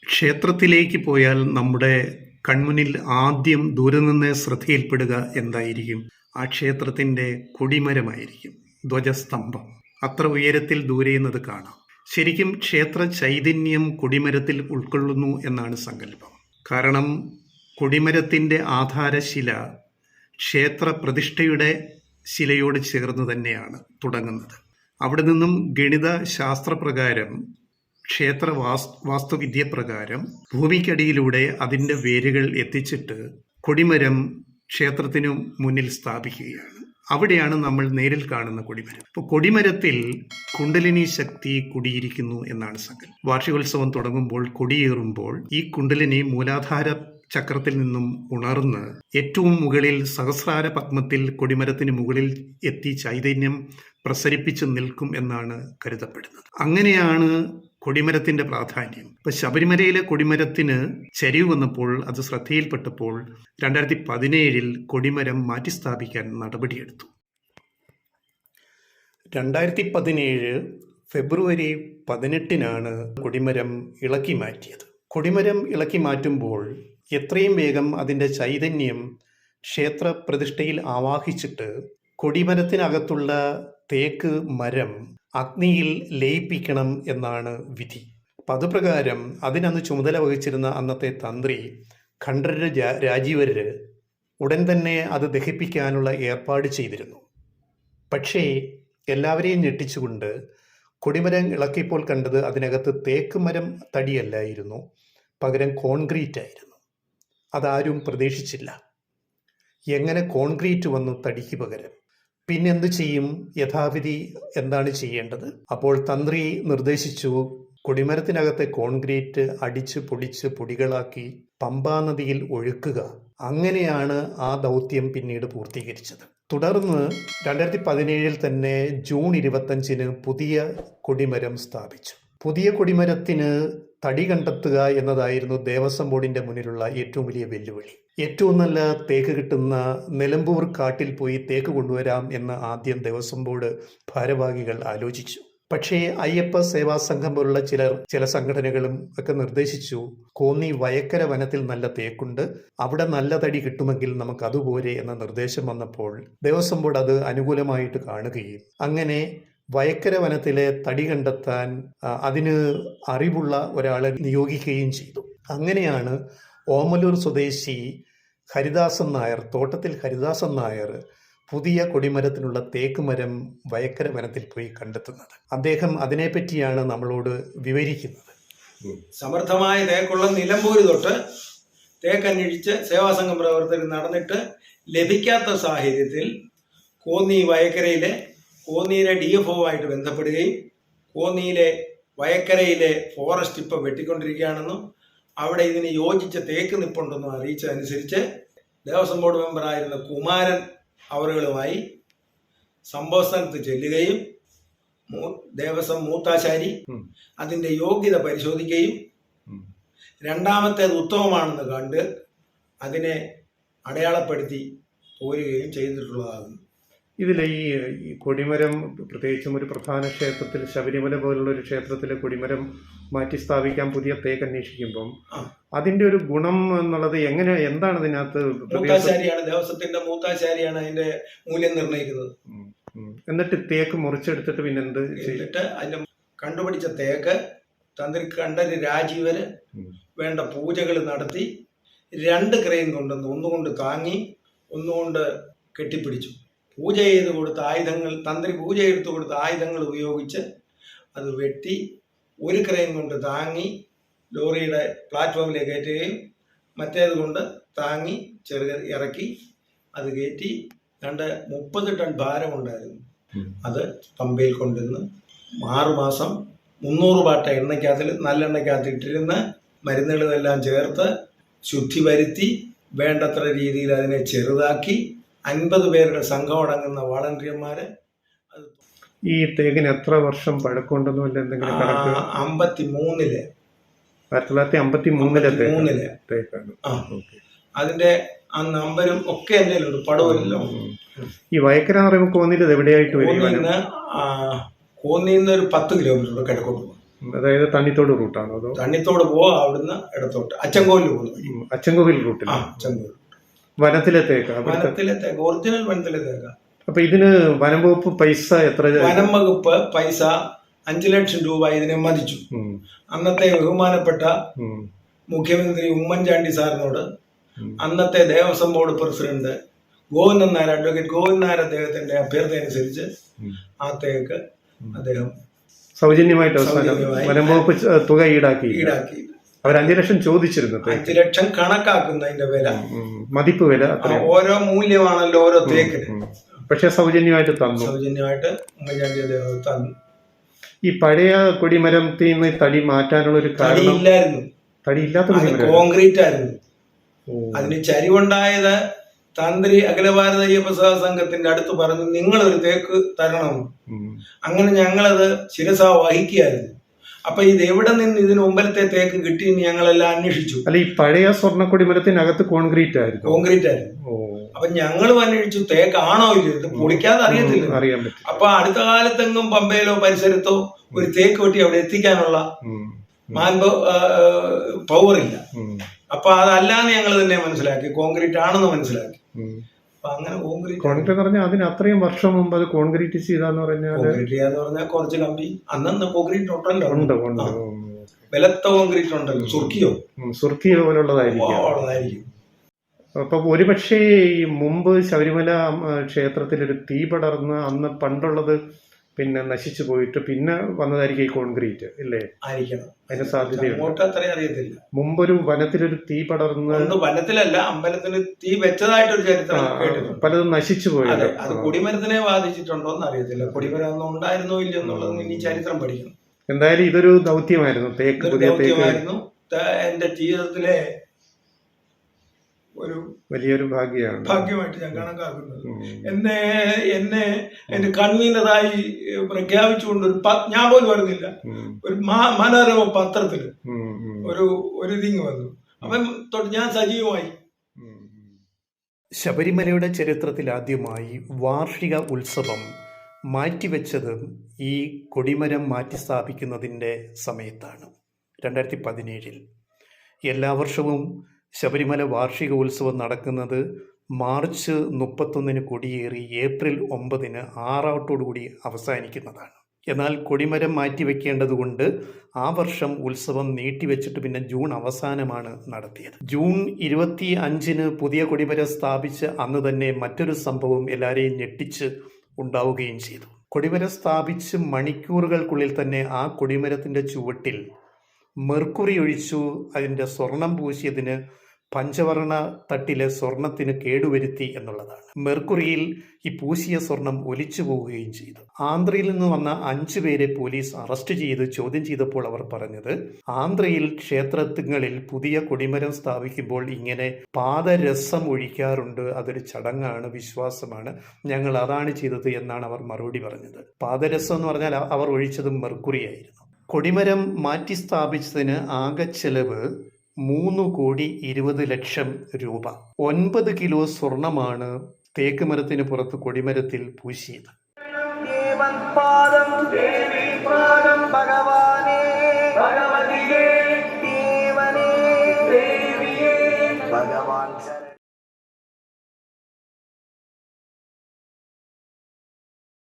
ക്ഷേത്രത്തിലേക്ക് പോയാൽ നമ്മുടെ കൺമുന്നിൽ ആദ്യം ദൂരെ നിന്ന് ശ്രദ്ധയിൽപ്പെടുക എന്തായിരിക്കും? ആ ക്ഷേത്രത്തിൻ്റെ കൊടിമരമായിരിക്കും, ധ്വജസ്തംഭം. അത്ര ഉയരത്തിൽ ദൂരെ നിന്നത് കാണാം. ശരിക്കും ക്ഷേത്ര ചൈതന്യം കൊടിമരത്തിൽ ഉൾക്കൊള്ളുന്നു എന്നാണ് സങ്കല്പം. കാരണം കൊടിമരത്തിൻ്റെ ആധാരശില ക്ഷേത്ര പ്രതിഷ്ഠയുടെ ശിലയോട് ചേർന്ന് തന്നെയാണ് തുടങ്ങുന്നത്. അവിടെ നിന്നും ഗണിത ശാസ്ത്രപ്രകാരം, ക്ഷേത്ര വാസ്തുവിദ്യ പ്രകാരം ഭൂമിക്കടിയിലൂടെ അതിൻ്റെ വേരുകൾ എത്തിച്ചിട്ട് കൊടിമരം ക്ഷേത്രത്തിനു മുന്നിൽ സ്ഥാപിക്കുകയാണ്. അവിടെയാണ് നമ്മൾ നേരിൽ കാണുന്ന കൊടിമരം. ഇപ്പോൾ കൊടിമരത്തിൽ കുണ്ടലിനി ശക്തി കുടിയിരിക്കുന്നു എന്നാണ് സങ്കല്പം. വാർഷികോത്സവം തുടങ്ങുമ്പോൾ, കൊടിയേറുമ്പോൾ ഈ കുണ്ടലിനി മൂലാധാര ചക്രത്തിൽ നിന്നും ഉണർന്ന് ഏറ്റവും മുകളിൽ സഹസ്രാര പത്മത്തിൽ കൊടിമരത്തിന് മുകളിൽ എത്തി ചൈതന്യം പ്രസരിപ്പിച്ച് നിൽക്കും എന്നാണ് കരുതപ്പെടുന്നത്. അങ്ങനെയാണ് കൊടിമരത്തിന്റെ പ്രാധാന്യം. ഇപ്പൊ ശബരിമലയിലെ കൊടിമരത്തിന് ചരിവ് വന്നപ്പോൾ, അത് ശ്രദ്ധയിൽപ്പെട്ടപ്പോൾ 2017 കൊടിമരം മാറ്റിസ്ഥാപിക്കാൻ നടപടിയെടുത്തു. 2017 ഫെബ്രുവരി 18 കൊടിമരം ഇളക്കി മാറ്റിയത്. കൊടിമരം ഇളക്കി മാറ്റുമ്പോൾ എത്രയും വേഗം അതിൻ്റെ ചൈതന്യം ക്ഷേത്ര പ്രതിഷ്ഠയിൽ ആവാഹിച്ചിട്ട് കൊടിമരത്തിനകത്തുള്ള തേക്ക് മരം അഗ്നിയിൽ ലയിപ്പിക്കണം എന്നാണ് വിധി. അപ്പം അതുപ്രകാരം അതിനന്ന് ചുമതല വഹിച്ചിരുന്ന അന്നത്തെ തന്ത്രി ഖണ്ഡര് രാജീവര് ഉടൻ തന്നെ അത് ദഹിപ്പിക്കാനുള്ള ഏർപ്പാട് ചെയ്തിരുന്നു. പക്ഷേ എല്ലാവരെയും ഞെട്ടിച്ചുകൊണ്ട് കൊടിമരം ഇളക്കിയപ്പോൾ കണ്ടത് അതിനകത്ത് തേക്ക് മരം തടിയല്ലായിരുന്നു, പകരം കോൺക്രീറ്റ് ആയിരുന്നു. അതാരും പ്രതീക്ഷിച്ചില്ല. എങ്ങനെ കോൺക്രീറ്റ് വന്നു തടിക്ക് പകരം? പിന്നെന്തു ചെയ്യും? യഥാവിധി എന്താണ് ചെയ്യേണ്ടത്? അപ്പോൾ തന്ത്രി നിർദ്ദേശിച്ചു, കൊടിമരത്തിനകത്തെ കോൺക്രീറ്റ് അടിച്ച് പൊടിച്ച് പൊടികളാക്കി പമ്പാ നദിയിൽ ഒഴുക്കുക. അങ്ങനെയാണ് ആ ദൗത്യം പിന്നീട് പൂർത്തീകരിച്ചത്. തുടർന്ന് 2017 തന്നെ ജൂൺ 25 പുതിയ കൊടിമരം സ്ഥാപിച്ചു. പുതിയ കൊടിമരത്തിന് തടി കണ്ടെത്തുക എന്നതായിരുന്നു ദേവസ്വം ബോർഡിന്റെ മുന്നിലുള്ള ഏറ്റവും വലിയ വെല്ലുവിളി. ഏറ്റവും നല്ല തേക്ക് കിട്ടുന്ന നിലമ്പൂർ കാട്ടിൽ പോയി തേക്ക് കൊണ്ടുവരാം എന്ന് ആദ്യം ദേവസ്വം ബോർഡ് ഭാരവാഹികൾ ആലോചിച്ചു. പക്ഷേ അയ്യപ്പ സേവാ സംഘം പോലുള്ള ചില സംഘടനകളും ഒക്കെ നിർദ്ദേശിച്ചു, കോന്നി വയക്കര വനത്തിൽ നല്ല തേക്കുണ്ട്, അവിടെ നല്ല തടി കിട്ടുമെങ്കിൽ നമുക്ക് അതുപോലെ എന്ന നിർദ്ദേശം വന്നപ്പോൾ ദേവസ്വം ബോർഡ് അത് അനുകൂലമായിട്ട് കാണുകയും അങ്ങനെ വയക്കര വനത്തിലെ തടി കണ്ടെത്താൻ അതിന് അറിവുള്ള ഒരാളെ നിയോഗിക്കുകയും ചെയ്തു. അങ്ങനെയാണ് ഓമലൂർ സ്വദേശി ഹരിദാസൻ നായർ, തോട്ടത്തിൽ ഹരിദാസൻ നായർ പുതിയ കൊടിമരത്തിനുള്ള തേക്ക് മരം വയക്കര വനത്തിൽ പോയി കണ്ടെത്തുന്നത്. അദ്ദേഹം അതിനെപ്പറ്റിയാണ് നമ്മളോട് വിവരിക്കുന്നത്. സമൃദ്ധമായ തേക്കുള്ള നിലമ്പൂര് തൊട്ട് തേക്കന്വേഷിച്ച് സേവാസംഘം പ്രവർത്തകർ നടന്നിട്ട് ലഭിക്കാത്ത സാഹചര്യത്തിൽ കോന്നിയിലെ DFO ആയിട്ട് ബന്ധപ്പെടുകയും കോന്നിയിലെ വയക്കരയിലെ ഫോറസ്റ്റ് ഇപ്പം വെട്ടിക്കൊണ്ടിരിക്കുകയാണെന്നും അവിടെ ഇതിന് യോജിച്ച തേക്ക് നിപ്പുണ്ടെന്നും അറിയിച്ചതനുസരിച്ച് ദേവസ്വം ബോർഡ് മെമ്പറായിരുന്ന കുമാരൻ അവരുകളുമായി സംഭവ സ്ഥലത്ത് ചെല്ലുകയും ദേവസ്വം മൂത്താശാരി അതിൻ്റെ യോഗ്യത പരിശോധിക്കുകയും രണ്ടാമത്തേത് ഉത്തമമാണെന്ന് കണ്ട് അതിനെ അടയാളപ്പെടുത്തി പോരുകയും ചെയ്തിട്ടുള്ളതാകുന്നു. ഇതിൽ ഈ കൊടിമരം, പ്രത്യേകിച്ചും ഒരു പ്രധാന ക്ഷേത്രത്തിൽ, ശബരിമല പോലുള്ള ഒരു ക്ഷേത്രത്തിലെ കൊടിമരം മാറ്റി സ്ഥാപിക്കാൻ പുതിയ തേക്ക് അന്വേഷിക്കുമ്പം അതിന്റെ ഒരു ഗുണം എന്നുള്ളത് എന്താണ് ഇതിനകത്ത്? മൂത്താശാരിയാണ്, ദേവസ്വത്തിന്റെ മൂത്താശാരിയാണ് അതിന്റെ മൂല്യം നിർണ്ണയിക്കുന്നത്. എന്നിട്ട് തേക്ക് മുറിച്ചെടുത്തിട്ട് പിന്നെ എന്ത് ചെയ്തിട്ട് അതിന്റെ കണ്ടുപിടിച്ച തേക്ക് തന്ത്രി ഖണ്ഡര് രാജീവര് വേണ്ട പൂജകൾ നടത്തി 2 ക്രെയിൻ കൊണ്ടുവന്ന് ഒന്നുകൊണ്ട് താങ്ങി ഒന്നുകൊണ്ട് കെട്ടിപ്പിടിച്ചു. പൂജ ചെയ്ത് കൊടുത്ത ആയുധങ്ങൾ, തന്ത്രി പൂജ എടുത്തു കൊടുത്ത ആയുധങ്ങൾ ഉപയോഗിച്ച് അത് വെട്ടി 1 ക്രെയിൻ കൊണ്ട് താങ്ങി ലോറിയുടെ പ്ലാറ്റ്ഫോമിലേക്ക് കയറ്റുകയും മറ്റേത് കൊണ്ട് താങ്ങി ഇറക്കി അത് കയറ്റി 30 ടൺ ഭാരമുണ്ടായിരുന്നു. അത് പമ്പയിൽ കൊണ്ടുവന്ന് 6 മാസം 300 ബാട്ട നല്ലെണ്ണയ്ക്കകത്ത് ഇട്ടിരുന്ന് മരുന്നുകളെല്ലാം ചേർത്ത് ശുദ്ധി വരുത്തി വേണ്ടത്ര രീതിയിൽ അതിനെ ചെറുതാക്കി 50 പേരുടെ സംഘം അടങ്ങുന്ന വാളണ്ടിയർമാര്. ഈ തേക്കിന് എത്ര വർഷം പഴക്കമുണ്ടെന്നോ അല്ല എന്തെങ്കിലും? 1953 തേക്കാണ്. അതിന്റെ ആ നമ്പരും ഒക്കെ എൻ്റെ ഉണ്ട്, പടവുമല്ലോ. ഈ വയക്കര എന്ന് പറയുമ്പോൾ കോന്നിയിൽ എവിടെയായിട്ട് വരും? കോന്നിയിൽ നിന്ന് ഒരു 10 കിലോമീറ്റർ കിഴക്കോട്ട് പോകും. അതായത് തണ്ണിത്തോട് റൂട്ടാണോ അതോ? തണ്ണിത്തോട് പോവാ, അവിടുന്ന് ഇടത്തോട്ട് അച്ചൻകോവിൽ പോകുന്നു. അച്ചൻകോവിൽ റൂട്ടിൽ. അച്ചൻകോവിൽ വനത്തിലെ തേക്ക്. വനത്തിലെ തേക്ക്, ഒറിജിനൽ വനത്തിലെ തേക്ക. അപ്പൊ ഇതിന് വനം വകുപ്പ് പൈസ എത്ര? വനം വകുപ്പ് പൈസ 5 ലക്ഷം രൂപ ഇതിനെ മതിച്ചു. അന്നത്തെ ബഹുമാനപ്പെട്ട മുഖ്യമന്ത്രി ഉമ്മൻചാണ്ടി സാറിനോട് അന്നത്തെ Devaswom board president Govindan Nair, advocate Govindan Nair അദ്ദേഹത്തിന്റെ അഭ്യർത്ഥന അനുസരിച്ച് ആ തേക്ക് അദ്ദേഹം സൗജന്യമായിട്ട് വനം വകുപ്പ് തുക ഈടാക്കി. അവർ 5 ലക്ഷം ചോദിച്ചിരുന്നു. 5 ലക്ഷം കണക്കാക്കുന്നതിന്റെ വില, മതിപ്പ് വില, ഓരോ മൂല്യമാണല്ലോ ഓരോ തേക്കിന്. പക്ഷെ സൗജന്യമായിട്ട് തന്നു. സൗജന്യമായിട്ട് ഉമ്മൻചാണ്ടി അദ്ദേഹം തന്നു. ഈ പഴയ കൊടിമരത്തിൽ നിന്ന് തടി മാറ്റാനുള്ള ഒരു കാരണം ഇല്ലായിരുന്നു. തടി ഇല്ലാത്ത കോൺക്രീറ്റ് ആയിരുന്നു. അതിന് ചരിവുണ്ടായത് തന്ത്രി അഖില ഭാരത അയ്യപ്പ സംഘത്തിന്റെ അടുത്ത് പറഞ്ഞു, നിങ്ങളൊരു തേക്ക് തരണം. അങ്ങനെ ഞങ്ങളത് ശിരസ വഹിക്കുകയായിരുന്നു. അപ്പൊ ഇത് എവിടെ നിന്ന് ഇതിന് മുമ്പലത്തെ തേക്ക് കിട്ടിയെന്ന് ഞങ്ങളെല്ലാം അന്വേഷിച്ചു. അല്ല, ഈ പഴയ സ്വർണ്ണക്കൊടിമരത്തിനകത്ത് കോൺക്രീറ്റ് ആയിരുന്നു. അപ്പൊ ഞങ്ങളും അന്വേഷിച്ചു, തേക്കാണോ ഇല്ല, ഇത് പൊളിക്കാതെ അറിയത്തില്ല. അപ്പൊ അടുത്ത കാലത്തെങ്ങും പമ്പയിലോ പരിസരത്തോ ഒരു തേക്ക് വെട്ടി അവിടെ എത്തിക്കാനുള്ള പവർ ഇല്ല. അപ്പൊ അതല്ലാന്ന് ഞങ്ങൾ തന്നെ മനസ്സിലാക്കി, കോൺക്രീറ്റ് ആണെന്ന് മനസ്സിലാക്കി. അപ്പൊ അങ്ങനെ കോൺക്രീറ്റ് പറഞ്ഞാൽ അതിന് അത്രയും വർഷം മുമ്പ് അത് കോൺക്രീറ്റ് ചെയ്താന്ന് പറഞ്ഞാൽ കുറച്ച് കമ്പി അന്ന് കോൺക്രീറ്റ് ഉണ്ടല്ലോ, ബലത്ത കോൺക്രീറ്റ് ഉണ്ടല്ലോ, സുർക്കിയോ പോലുള്ളതായിരിക്കും. അപ്പൊ ഒരുപക്ഷെ ഈ മുമ്പ് ശബരിമല ക്ഷേത്രത്തിൽ ഒരു തീ പടർന്ന് അന്ന് പണ്ടുള്ളത് പിന്നെ നശിച്ചു പോയിട്ട് പിന്നെ വന്നതായിരിക്കും ഈ കോൺക്രീറ്റ്, ഇല്ലേ? ആയിരിക്കണം, അതിന് സാധ്യതയുണ്ട്. അത്രയും അറിയത്തില്ല. മുമ്പൊരു വനത്തിലൊരു തീ പടർന്ന്, വനത്തിലല്ല അമ്പലത്തിന് തീ വെച്ചതായിട്ടൊരു ചരിത്രം പലതും നശിച്ചു പോയത്. അത് കൊടിമരത്തിനെ ബാധിച്ചിട്ടുണ്ടോ എന്ന് അറിയത്തില്ല. കൊടിമരം ഒന്നും ഉണ്ടായിരുന്നോ ഇല്ല എന്നുള്ളത് ഇനി ചരിത്രം പഠിക്കണം. എന്തായാലും ഇതൊരു ദൗത്യമായിരുന്നു. തേക്ക് പുതിയ തേക്ക് എന്റെ ജീവിതത്തിലെ ഒരു വലിയൊരു ഭാഗ്യമായിട്ട് ഞാൻ കണക്കാക്കുന്നത്. എന്നെ കൺവീനറായി പ്രഖ്യാപിച്ചുകൊണ്ട് ഞാൻ പോലും അറിഞ്ഞില്ല, ഒരു മനോരമ പത്രത്തില് ഒരു ഇതിങ് വന്നു. അപ്പം തൊട്ട് ഞാൻ സജീവമായി. ശബരിമലയുടെ ചരിത്രത്തിൽ ആദ്യമായി വാർഷിക ഉത്സവം മാറ്റിവെച്ചത് ഈ കൊടിമരം മാറ്റി സ്ഥാപിക്കുന്നതിൻ്റെ സമയത്താണ്, 2017. എല്ലാ വർഷവും ശബരിമല വാർഷിക ഉത്സവം നടക്കുന്നത് മാർച്ച് 31 കൊടിയേറി ഏപ്രിൽ 9 ആറാട്ടോടുകൂടി അവസാനിക്കുന്നതാണ്. എന്നാൽ കൊടിമരം മാറ്റിവെക്കേണ്ടതുകൊണ്ട് ആ വർഷം ഉത്സവം നീട്ടിവെച്ചിട്ട് പിന്നെ ജൂൺ അവസാനമാണ് നടത്തിയത്. ജൂൺ 25 പുതിയ കൊടിമരം സ്ഥാപിച്ച് അന്ന് തന്നെ മറ്റൊരു സംഭവം എല്ലാവരെയും ഞെട്ടിച്ച് ഉണ്ടാവുകയും ചെയ്തു. കൊടിമരം സ്ഥാപിച്ച് മണിക്കൂറുകൾക്കുള്ളിൽ തന്നെ ആ കൊടിമരത്തിൻ്റെ ചുവട്ടിൽ മെർക്കുറി ഒഴിച്ചു അതിൻ്റെ സ്വർണം പൂശിയതിന് പഞ്ചവർണ്ണ തട്ടിലെ സ്വർണത്തിന് കേടുവരുത്തി എന്നുള്ളതാണ്. മെർക്കുറിയിൽ ഈ പൂശിയ സ്വർണം ഒലിച്ചു പോവുകയും ചെയ്തു. ആന്ധ്രയിൽ നിന്ന് വന്ന 5 പേരെ പോലീസ് അറസ്റ്റ് ചെയ്ത് ചോദ്യം ചെയ്തപ്പോൾ അവർ പറഞ്ഞത്, ആന്ധ്രയിൽ ക്ഷേത്രങ്ങളിൽ പുതിയ കൊടിമരം സ്ഥാപിക്കുമ്പോൾ ഇങ്ങനെ പാദരസം ഒഴിക്കാറുണ്ട്, അതൊരു ചടങ്ങാണ്, വിശ്വാസമാണ്, ഞങ്ങൾ അതാണ് ചെയ്തത് എന്നാണ് അവർ മറുപടി പറഞ്ഞത്. പാദരസം എന്ന് പറഞ്ഞാൽ അവർ ഒഴിച്ചത് മെർക്കുറി ആയിരുന്നു. കൊടിമരം മാറ്റി സ്ഥാപിച്ചതിന് ആകെ ചെലവ് 3,20,00,000 രൂപ. 9 കിലോ സ്വർണമാണ് തേക്ക് മരത്തിന് പുറത്ത് കൊടിമരത്തിൽ പൂശിയത്.